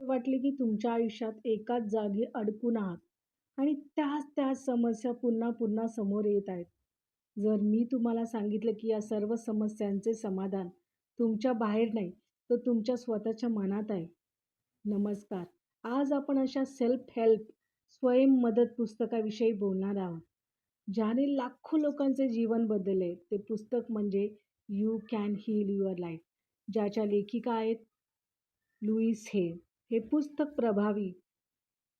वाटले की तुमच्या आयुष्यात एकाच जागी अडकून आहात आणि त्याच समस्या पुन्हा पुन्हा समोर येत आहेत. जर मी तुम्हाला सांगितलं की या सर्व समस्यांचे समाधान तुमच्या बाहेर नाही, तर तुमच्या स्वतःच्या मनात आहे. नमस्कार. आज आपण अशा सेल्फ हेल्प स्वयंमदत पुस्तकाविषयी बोलणार आहोत, ज्याने लाखो लोकांचे जीवन बदलले. ते पुस्तक म्हणजे you can heal your life, ज्याच्या लेखिका आहेत लुईस हे. हे पुस्तक प्रभावी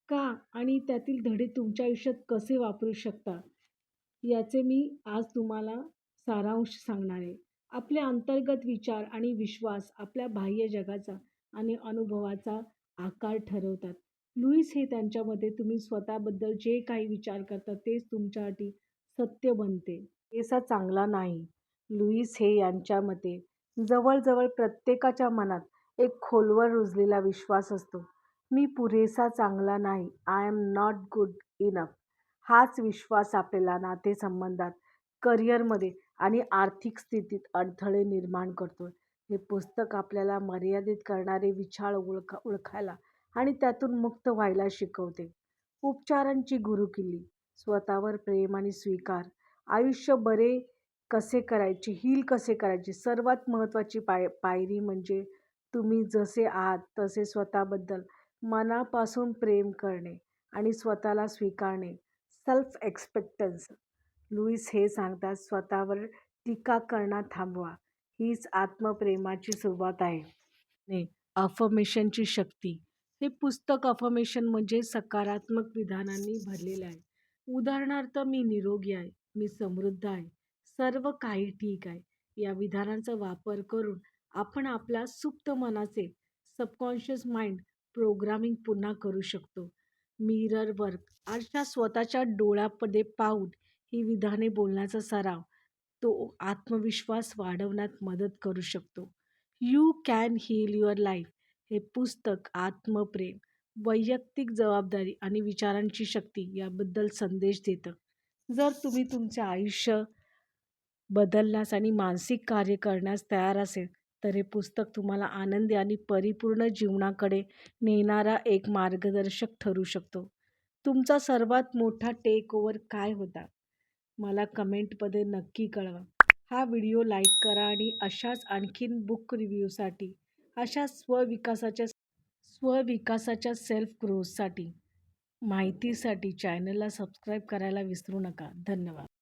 का आणि त्यातील धडे तुमच्या आयुष्यात कसे वापरू शकता, याचे मी आज तुम्हाला सारांश सांगणार आहे. आपले अंतर्गत विचार आणि विश्वास आपल्या बाह्य जगाचा आणि अनुभवाचा आकार ठरवतात. लुईस हे त्यांच्यामध्ये तुम्ही स्वतःबद्दल जे काही विचार करता तेच तुमच्यासाठी सत्य बनते. पैसा चांगला नाही. लुईस हे यांच्या मते जवळजवळ प्रत्येकाच्या मनात एक खोलवर रुजलेला विश्वास असतो. मी पुरेसा चांगला नाही. I am not good enough. हाच विश्वास आपल्याला नातेसंबंधात, करिअरमध्ये आणि आर्थिक स्थितीत अडथळे निर्माण करतो. हे पुस्तक आपल्याला मर्यादित करणारे विचार ओळखायला आणि त्यातून मुक्त व्हायला शिकवते. उपचारांची गुरुकिल्ली, स्वतःवर प्रेम आणि स्वीकार, आयुष्य बरे कसे करायचे, हील कसे करायचे. सर्वात महत्त्वाची पायरी म्हणजे तुम्ही जसे आहात तसे स्वतःबद्दल मनापासून प्रेम करणे आणि स्वतःला स्वीकारणे. Self acceptance. लुईस हे सांगतात, स्वतःवर टीका करणं थांबवा. हीच आत्मप्रेमाची सुरुवात आहे. अफर्मेशनची शक्ती. हे पुस्तक अफर्मेशन म्हणजे सकारात्मक विधानांनी भरलेले आहे. उदाहरणार्थ, मी निरोगी आहे, मी समृद्ध आहे, सर्व काही ठीक आहे. या विधानांचा वापर करून आपण आपल्या सुप्त मनाचे सबकॉन्शियस माइंड प्रोग्रामिंग पुन्हा करू शकतो. Mirror work. आरशात स्वतःच्या डोळ्यामध्ये पाहून ही विधाने बोलण्याचा सराव तो आत्मविश्वास वाढवण्यात मदत करू शकतो. You can heal your life हे पुस्तक आत्मप्रेम, वैयक्तिक जबाबदारी आणि विचारांची शक्ती याबद्दल संदेश देतं. जर तुम्ही तुमचे आयुष्य बदलण्यास आणि मानसिक कार्य करण्यास तयार असेल, तर हे पुस्तक तुम्हाला आनंदी आणि परिपूर्ण जीवनाकडे नेणारा एक मार्गदर्शक ठरू शकतो. तुमचा सर्वात मोठा टेक ओव्हर काय होता? मला कमेंटमध्ये नक्की कळवा. हा व्हिडिओ लाईक करा आणि अशाच आणखीन बुक रिव्ह्यूसाठी, अशा स्वविकासाच्या सेल्फ ग्रोथसाठी माहितीसाठी चॅनलला सबस्क्राईब करायला विसरू नका. धन्यवाद.